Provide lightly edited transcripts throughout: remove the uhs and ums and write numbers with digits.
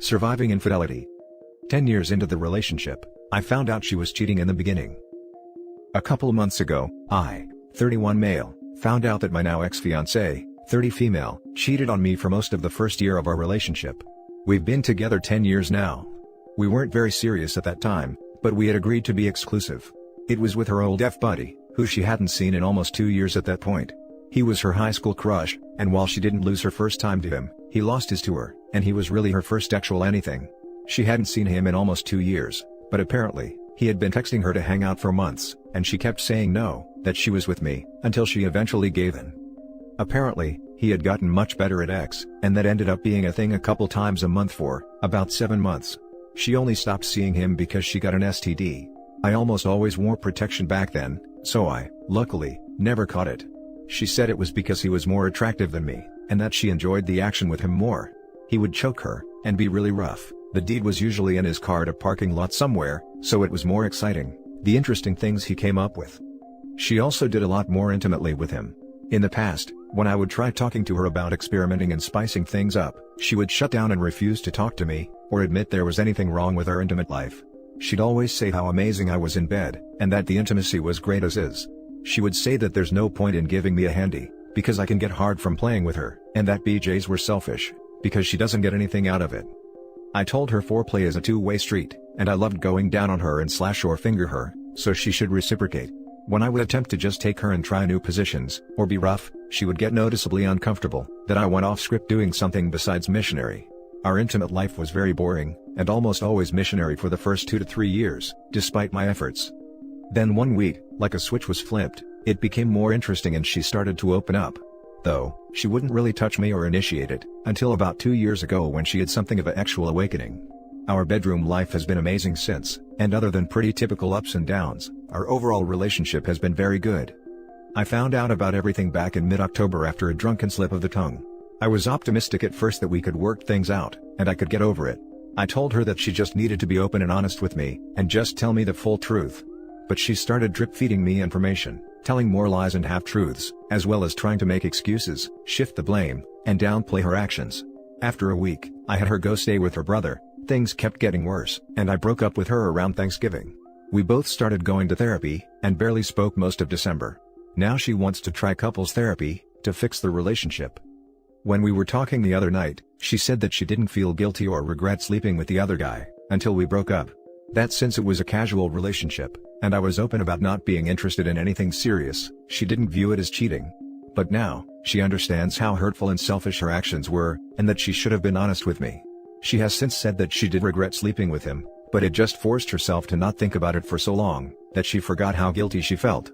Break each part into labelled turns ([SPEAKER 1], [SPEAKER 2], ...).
[SPEAKER 1] Surviving infidelity. 10 years into the relationship, I found out she was cheating in the beginning. A couple months ago, I, 31 male, found out that my now ex-fiancée, 30 female, cheated on me for most of the first year of our relationship. We've been together 10 years now. We weren't very serious at that time, but we had agreed to be exclusive. It was with her old F-buddy, who she hadn't seen in almost 2 years at that point. He was her high school crush, and while she didn't lose her first time to him, he lost his to her, and he was really her first actual anything. She hadn't seen him in almost 2 years, but apparently, he had been texting her to hang out for months, and she kept saying no, that she was with me, until she eventually gave in. Apparently, he had gotten much better at X, and that ended up being a thing a couple times a month for about 7 months. She only stopped seeing him because she got an STD. I almost always wore protection back then, so I, luckily, never caught it. She said it was because he was more attractive than me, and that she enjoyed the action with him more. He would choke her, and be really rough. The deed was usually in his car at a parking lot somewhere, so it was more exciting, the interesting things he came up with. She also did a lot more intimately with him. In the past, when I would try talking to her about experimenting and spicing things up, she would shut down and refuse to talk to me, or admit there was anything wrong with her intimate life. She'd always say how amazing I was in bed, and that the intimacy was great as is. She would say that there's no point in giving me a handy, because I can get hard from playing with her, and that BJs were selfish, because she doesn't get anything out of it. I told her foreplay is a two-way street, and I loved going down on her and slash or finger her, so she should reciprocate. When I would attempt to just take her and try new positions, or be rough, she would get noticeably uncomfortable, that I went off script doing something besides missionary. Our intimate life was very boring, and almost always missionary for the first 2 to 3 years, despite my efforts. Then one week, like a switch was flipped, it became more interesting and she started to open up. Though, she wouldn't really touch me or initiate it, until about 2 years ago when she had something of an actual awakening. Our bedroom life has been amazing since, and other than pretty typical ups and downs, our overall relationship has been very good. I found out about everything back in mid-October after a drunken slip of the tongue. I was optimistic at first that we could work things out, and I could get over it. I told her that she just needed to be open and honest with me, and just tell me the full truth. But she started drip-feeding me information, telling more lies and half-truths, as well as trying to make excuses, shift the blame, and downplay her actions. After a week, I had her go stay with her brother. Things kept getting worse, and I broke up with her around Thanksgiving. We both started going to therapy, and barely spoke most of December. Now she wants to try couples therapy, to fix the relationship. When we were talking the other night, she said that she didn't feel guilty or regret sleeping with the other guy, until we broke up. That since it was a casual relationship, and I was open about not being interested in anything serious, she didn't view it as cheating. But now, she understands how hurtful and selfish her actions were, and that she should have been honest with me. She has since said that she did regret sleeping with him, but had just forced herself to not think about it for so long, that she forgot how guilty she felt.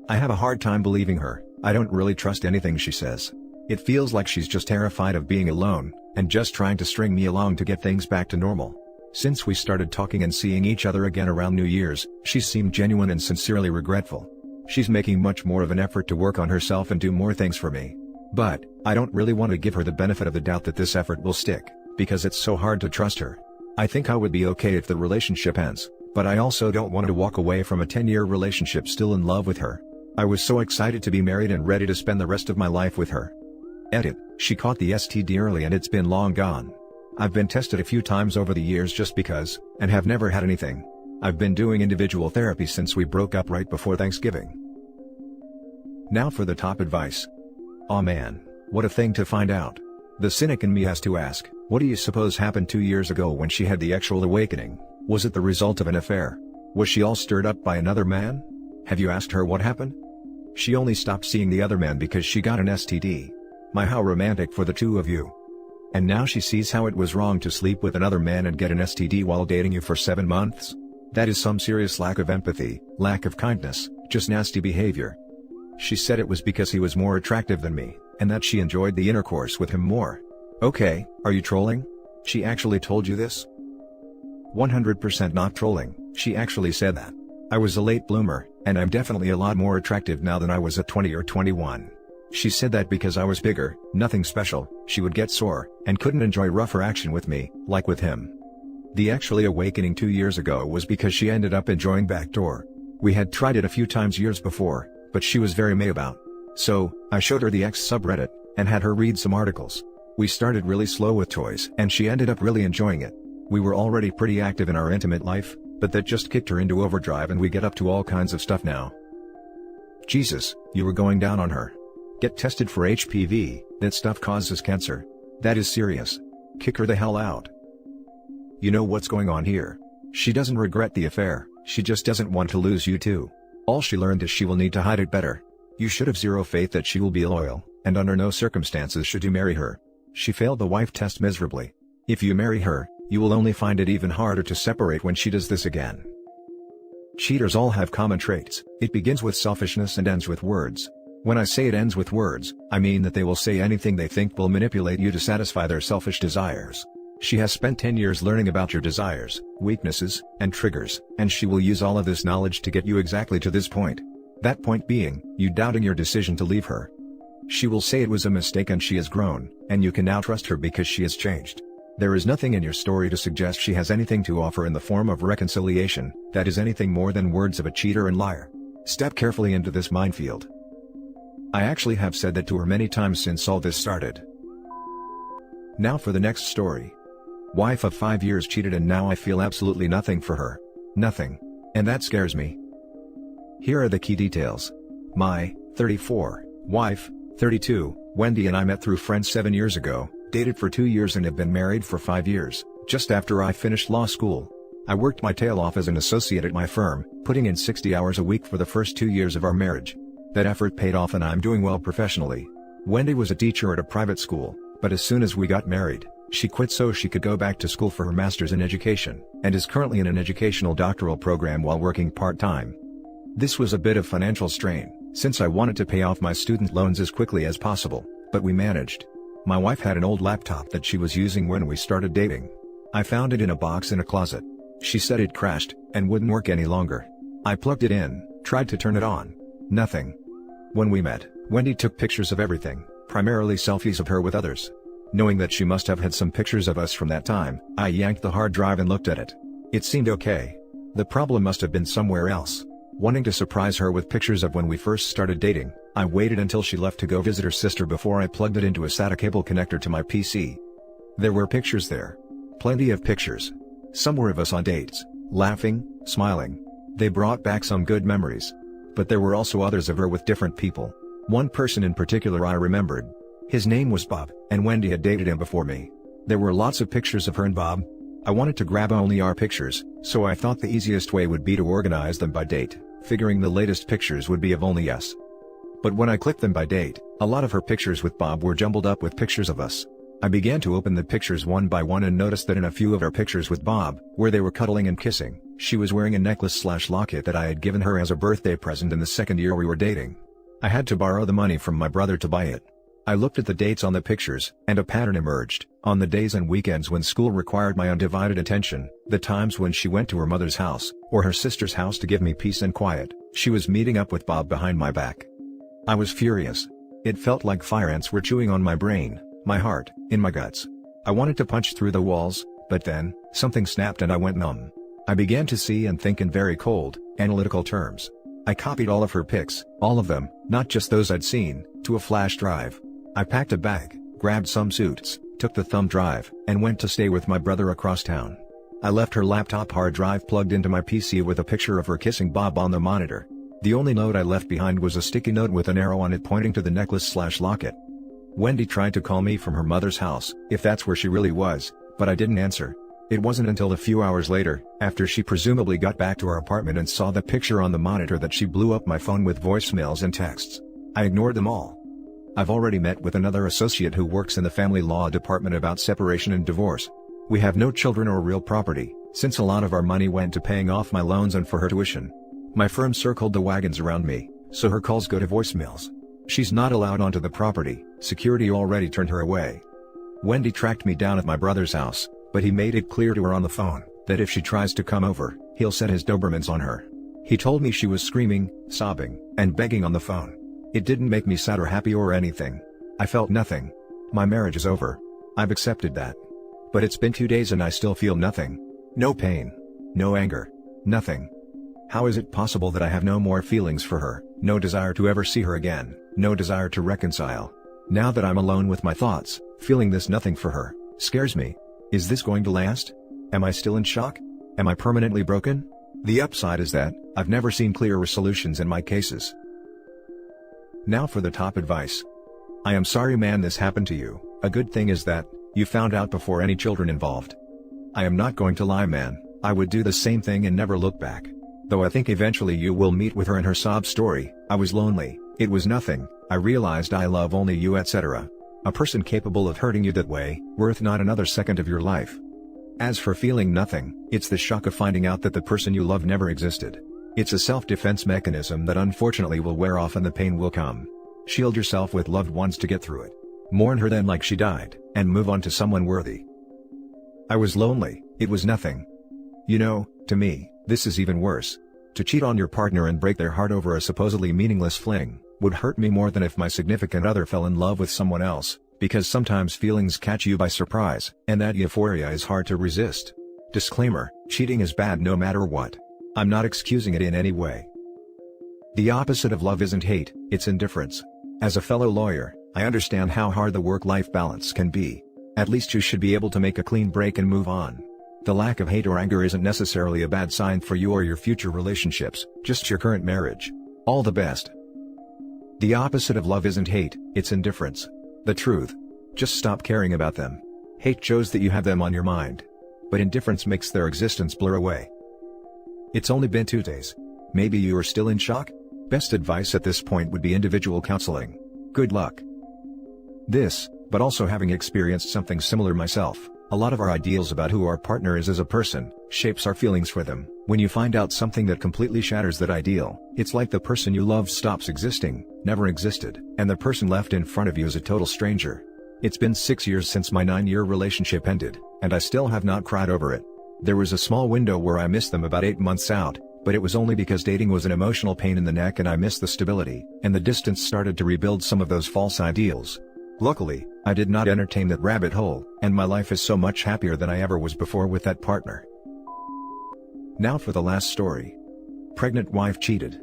[SPEAKER 1] I have a hard time believing her. I don't really trust anything she says. It feels like she's just terrified of being alone, and just trying to string me along to get things back to normal. Since we started talking and seeing each other again around New Year's, she's seemed genuine and sincerely regretful. She's making much more of an effort to work on herself and do more things for me. But, I don't really want to give her the benefit of the doubt that this effort will stick, because it's so hard to trust her. I think I would be okay if the relationship ends, but I also don't want to walk away from a 10-year relationship still in love with her. I was so excited to be married and ready to spend the rest of my life with her. Edit, she caught the STD early and it's been long gone. I've been tested a few times over the years just because, and have never had anything. I've been doing individual therapy since we broke up right before Thanksgiving. Now for the top advice. Aw man, what a thing to find out. The cynic in me has to ask, what do you suppose happened 2 years ago when she had the actual awakening? Was it the result of an affair? Was she all stirred up by another man? Have you asked her what happened? She only stopped seeing the other man because she got an STD. My, how romantic for the two of you. And now she sees how it was wrong to sleep with another man and get an STD while dating you for 7 months? That is some serious lack of empathy, lack of kindness, just nasty behavior. She said it was because he was more attractive than me, and that she enjoyed the intercourse with him more. Okay, are you trolling? She actually told you this? 100% not trolling, she actually said that. I was a late bloomer, and I'm definitely a lot more attractive now than I was at 20 or 21. She said that because I was bigger, nothing special, she would get sore, and couldn't enjoy rougher action with me, like with him. The actually awakening 2 years ago was because she ended up enjoying backdoor. We had tried it a few times years before, but she was very meh about. So, I showed her the X subreddit, and had her read some articles. We started really slow with toys and she ended up really enjoying it. We were already pretty active in our intimate life, but that just kicked her into overdrive and we get up to all kinds of stuff now. Jesus, you were going down on her. Get tested for HPV, that stuff causes cancer. That is serious. Kick her the hell out. You know what's going on here. She doesn't regret the affair, she just doesn't want to lose you too. All she learned is she will need to hide it better. You should have zero faith that she will be loyal, and under no circumstances should you marry her. She failed the wife test miserably. If you marry her, you will only find it even harder to separate when she does this again. Cheaters all have common traits. It begins with selfishness and ends with words. When I say it ends with words, I mean that they will say anything they think will manipulate you to satisfy their selfish desires. She has spent 10 years learning about your desires, weaknesses, and triggers, and she will use all of this knowledge to get you exactly to this point. That point being, you doubting your decision to leave her. She will say it was a mistake and she has grown, and you can now trust her because she has changed. There is nothing in your story to suggest she has anything to offer in the form of reconciliation, that is anything more than words of a cheater and liar. Step carefully into this minefield. I actually have said that to her many times since all this started. Now for the next story. Wife of 5 years cheated and now I feel absolutely nothing for her. Nothing. And that scares me. Here are the key details. My, 34, wife, 32, Wendy and I met through friends 7 years ago, dated for 2 years and have been married for 5 years, just after I finished law school. I worked my tail off as an associate at my firm, putting in 60 hours a week for the first 2 years of our marriage. That effort paid off and I'm doing well professionally. Wendy was a teacher at a private school, but as soon as we got married, she quit so she could go back to school for her master's in education, and is currently in an educational doctoral program while working part-time. This was a bit of financial strain, since I wanted to pay off my student loans as quickly as possible, but we managed. My wife had an old laptop that she was using when we started dating. I found it in a box in a closet. She said it crashed, and wouldn't work any longer. I plugged it in, tried to turn it on. Nothing. When we met, Wendy took pictures of everything, primarily selfies of her with others. Knowing that she must have had some pictures of us from that time, I yanked the hard drive and looked at it. It seemed okay. The problem must have been somewhere else. Wanting to surprise her with pictures of when we first started dating, I waited until she left to go visit her sister before I plugged it into a SATA cable connector to my PC. There were pictures there. Plenty of pictures. Some were of us on dates, laughing, smiling. They brought back some good memories. But there were also others of her with different people. One person in particular I remembered. His name was Bob, and Wendy had dated him before me. There were lots of pictures of her and Bob. I wanted to grab only our pictures, so I thought the easiest way would be to organize them by date, figuring the latest pictures would be of only us. But when I clicked them by date, a lot of her pictures with Bob were jumbled up with pictures of us. I began to open the pictures one by one and noticed that in a few of our pictures with Bob, where they were cuddling and kissing, she was wearing a necklace/locket that I had given her as a birthday present in the second year we were dating. I had to borrow the money from my brother to buy it. I looked at the dates on the pictures, and a pattern emerged. On the days and weekends when school required my undivided attention, the times when she went to her mother's house, or her sister's house to give me peace and quiet, she was meeting up with Bob behind my back. I was furious. It felt like fire ants were chewing on my brain, my heart, in my guts. I wanted to punch through the walls, but then, something snapped and I went numb. I began to see and think in very cold, analytical terms. I copied all of her pics, all of them, not just those I'd seen, to a flash drive. I packed a bag, grabbed some suits, took the thumb drive, and went to stay with my brother across town. I left her laptop hard drive plugged into my PC with a picture of her kissing Bob on the monitor. The only note I left behind was a sticky note with an arrow on it pointing to the necklace/locket. Wendy tried to call me from her mother's house, if that's where she really was, but I didn't answer. It wasn't until a few hours later, after she presumably got back to our apartment and saw the picture on the monitor, that she blew up my phone with voicemails and texts. I ignored them all. I've already met with another associate who works in the family law department about separation and divorce. We have no children or real property, since a lot of our money went to paying off my loans and for her tuition. My firm circled the wagons around me, so her calls go to voicemails. She's not allowed onto the property, security already turned her away. Wendy tracked me down at my brother's house, but he made it clear to her on the phone, that if she tries to come over, he'll set his Dobermans on her. He told me she was screaming, sobbing, and begging on the phone. It didn't make me sad or happy or anything. I felt nothing. My marriage is over. I've accepted that. But it's been 2 days and I still feel nothing. No pain. No anger. Nothing. How is it possible that I have no more feelings for her, no desire to ever see her again, no desire to reconcile? Now that I'm alone with my thoughts, feeling this nothing for her scares me. Is this going to last? Am I still in shock? Am I permanently broken? The upside is that I've never seen clearer solutions in my cases. Now for the top advice. I am sorry man this happened to you. A good thing is that you found out before any children involved. I am not going to lie man, I would do the same thing and never look back. Though I think eventually you will meet with her and her sob story. I was lonely, it was nothing, I realized I love only you etc. A person capable of hurting you that way, worth not another second of your life. As for feeling nothing, it's the shock of finding out that the person you love never existed. It's a self-defense mechanism that unfortunately will wear off and the pain will come. Shield yourself with loved ones to get through it. Mourn her then like she died, and move on to someone worthy. I was lonely, it was nothing. You know, to me, this is even worse. To cheat on your partner and break their heart over a supposedly meaningless fling, would hurt me more than if my significant other fell in love with someone else, because sometimes feelings catch you by surprise, and that euphoria is hard to resist. Disclaimer, cheating is bad no matter what. I'm not excusing it in any way. The opposite of love isn't hate, it's indifference. As a fellow lawyer, I understand how hard the work-life balance can be. At least you should be able to make a clean break and move on. The lack of hate or anger isn't necessarily a bad sign for you or your future relationships, just your current marriage. All the best. The opposite of love isn't hate, it's indifference. The truth. Just stop caring about them. Hate shows that you have them on your mind. But indifference makes their existence blur away. It's only been 2 days. Maybe you are still in shock? Best advice at this point would be individual counseling. Good luck. This, but also having experienced something similar myself, a lot of our ideals about who our partner is as a person, shapes our feelings for them. When you find out something that completely shatters that ideal, it's like the person you love stops existing, never existed, and the person left in front of you is a total stranger. It's been 6 years since my 9-year relationship ended, and I still have not cried over it. There was a small window where I missed them about 8 months out, but it was only because dating was an emotional pain in the neck and I missed the stability, and the distance started to rebuild some of those false ideals. Luckily, I did not entertain that rabbit hole, and my life is so much happier than I ever was before with that partner. Now for the last story. Pregnant wife cheated.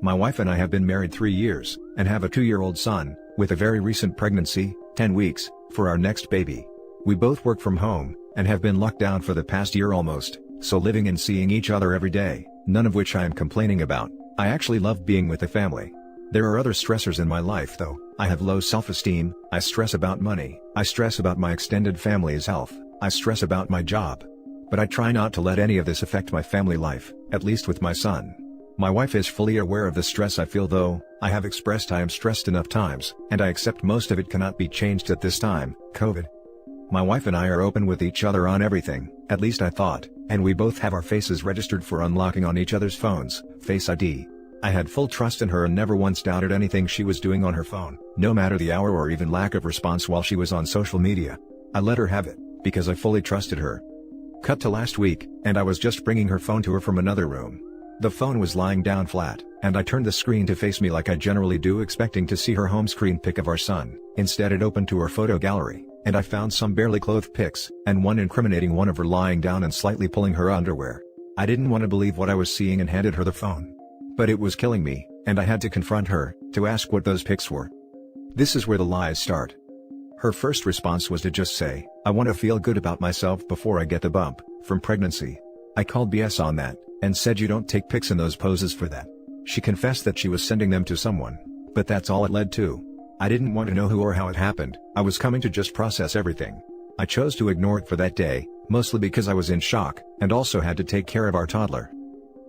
[SPEAKER 1] My wife and I have been married 3 years, and have a 2-year-old son, with a very recent pregnancy, 10 weeks, for our next baby. We both work from home, and have been locked down for the past year almost, so living and seeing each other every day, none of which I am complaining about. I actually love being with the family. There are other stressors in my life though. I have low self-esteem, I stress about money, I stress about my extended family's health, I stress about my job. But I try not to let any of this affect my family life, at least with my son. My wife is fully aware of the stress I feel though. I have expressed I am stressed enough times, and I accept most of it cannot be changed at this time, COVID. My wife and I are open with each other on everything, at least I thought, and we both have our faces registered for unlocking on each other's phones, Face ID. I had full trust in her and never once doubted anything she was doing on her phone, no matter the hour or even lack of response while she was on social media. I let her have it, because I fully trusted her. Cut to last week, and I was just bringing her phone to her from another room. The phone was lying down flat, and I turned the screen to face me like I generally do, expecting to see her home screen pic of our son. Instead it opened to her photo gallery, and I found some barely clothed pics, and one incriminating one of her lying down and slightly pulling her underwear. I didn't want to believe what I was seeing and handed her the phone. But it was killing me, and I had to confront her, to ask what those pics were. This is where the lies start. Her first response was to just say, "I want to feel good about myself before I get the bump from pregnancy." I called BS on that, and said you don't take pics in those poses for that. She confessed that she was sending them to someone, but that's all it led to. I didn't want to know who or how it happened. I was coming to just process everything. I chose to ignore it for that day, mostly because I was in shock, and also had to take care of our toddler.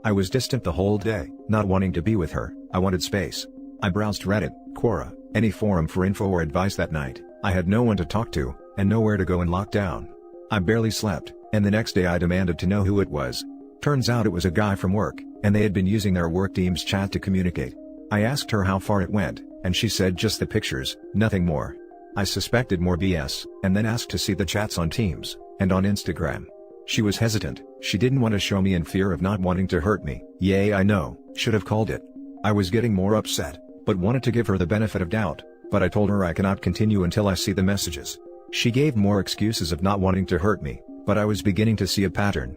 [SPEAKER 1] I was distant the whole day, not wanting to be with her. I wanted space. I browsed Reddit, Quora, any forum for info or advice that night. I had no one to talk to, and nowhere to go in lockdown. I barely slept, and the next day I demanded to know who it was. Turns out it was a guy from work, and they had been using their work team's chat to communicate. I asked her how far it went, and she said just the pictures, nothing more. I suspected more BS, and then asked to see the chats on Teams, and on Instagram. She was hesitant. She didn't want to show me in fear of not wanting to hurt me. Yay, I know, should have called it. I was getting more upset, but wanted to give her the benefit of doubt, but I told her I cannot continue until I see the messages. She gave more excuses of not wanting to hurt me, but I was beginning to see a pattern.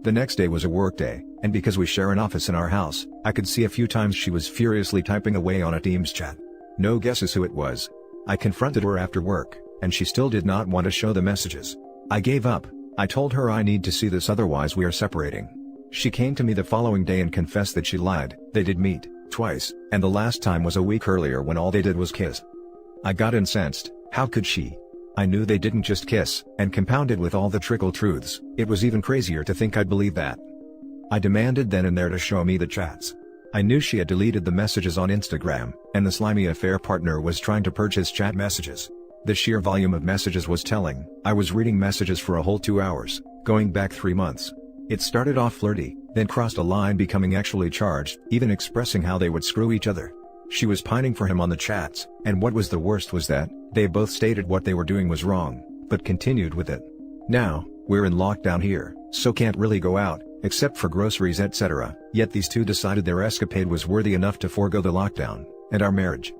[SPEAKER 1] The next day was a work day, and because we share an office in our house, I could see a few times she was furiously typing away on a Teams chat. No guesses who it was. I confronted her after work, and she still did not want to show the messages. I gave up. I told her I need to see this, otherwise we are separating. She came to me the following day and confessed that she lied. They did meet twice, and the last time was a week earlier when all they did was kiss. I got incensed. How could she? I knew they didn't just kiss, and compounded with all the trickle truths, it was even crazier to think I'd believe that. I demanded then and there to show me the chats. I knew she had deleted the messages on Instagram, and the slimy affair partner was trying to purge his chat messages. The sheer volume of messages was telling. I was reading messages for a whole 2 hours, going back 3 months. It started off flirty, then crossed a line becoming actually charged, even expressing how they would screw each other. She was pining for him on the chats, and what was the worst was that, they both stated what they were doing was wrong, but continued with it. Now, we're in lockdown here, so can't really go out, except for groceries etc., yet these two decided their escapade was worthy enough to forego the lockdown, and our marriage.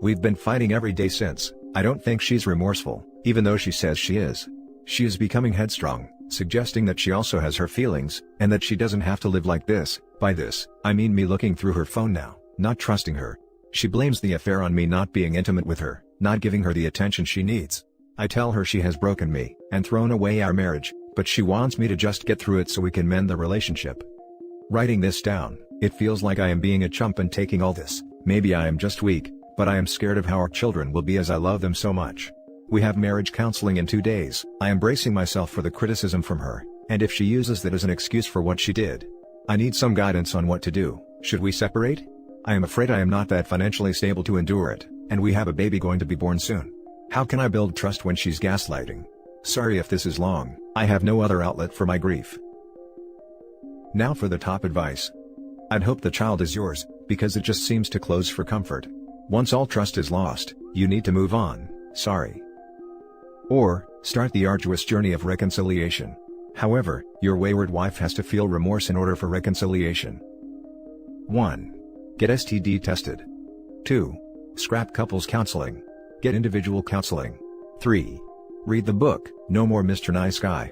[SPEAKER 1] We've been fighting every day since. I don't think she's remorseful, even though she says she is. She is becoming headstrong, suggesting that she also has her feelings, and that she doesn't have to live like this. By this, I mean me looking through her phone now, not trusting her. She blames the affair on me not being intimate with her, not giving her the attention she needs. I tell her she has broken me, and thrown away our marriage, but she wants me to just get through it so we can mend the relationship. Writing this down, it feels like I am being a chump and taking all this. Maybe I am just weak, but I am scared of how our children will be as I love them so much. We have marriage counseling in 2 days. I am bracing myself for the criticism from her, and if she uses that as an excuse for what she did. I need some guidance on what to do. Should we separate? I am afraid I am not that financially stable to endure it, and we have a baby going to be born soon. How can I build trust when she's gaslighting? Sorry if this is long, I have no other outlet for my grief. Now for the top advice. I'd hope the child is yours, because it just seems to close for comfort. Once all trust is lost, you need to move on, sorry. Or, start the arduous journey of reconciliation. However, your wayward wife has to feel remorse in order for reconciliation. 1. Get STD tested. 2. Scrap couples counseling. Get individual counseling. 3. Read the book, No More Mr. Nice Guy.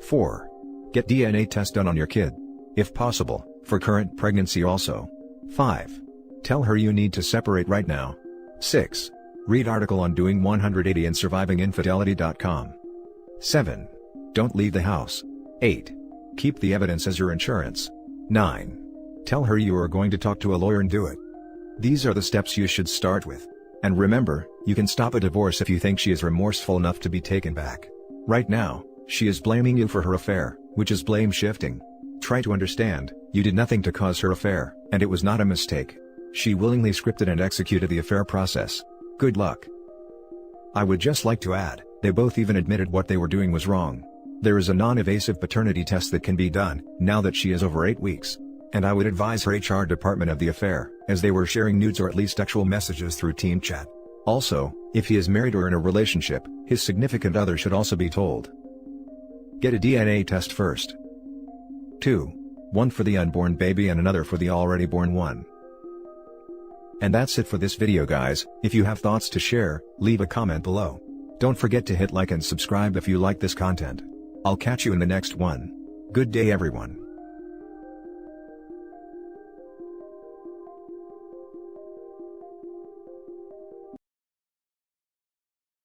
[SPEAKER 1] 4. Get DNA test done on your kid. If possible, for current pregnancy also. 5. Tell her you need to separate right now. 6. Read article on doing 180 and surviving infidelity.com. 7. Don't leave the house. 8. Keep the evidence as your insurance. 9. Tell her you are going to talk to a lawyer and do it. These are the steps you should start with. And remember, you can stop a divorce if you think she is remorseful enough to be taken back. Right now, she is blaming you for her affair, which is blame shifting. Try to understand, you did nothing to cause her affair, and it was not a mistake. She willingly scripted and executed the affair process. Good luck. I would just like to add, they both even admitted what they were doing was wrong. There is a non-invasive paternity test that can be done, now that she is over 8 weeks. And I would advise her HR department of the affair, as they were sharing nudes or at least actual messages through team chat. Also, if he is married or in a relationship, his significant other should also be told. Get a DNA test first. 2. One for the unborn baby and another for the already born one. And that's it for this video guys. If you have thoughts to share, leave a comment below. Don't forget to hit like and subscribe if you like this content. I'll catch you in the next one. Good day everyone.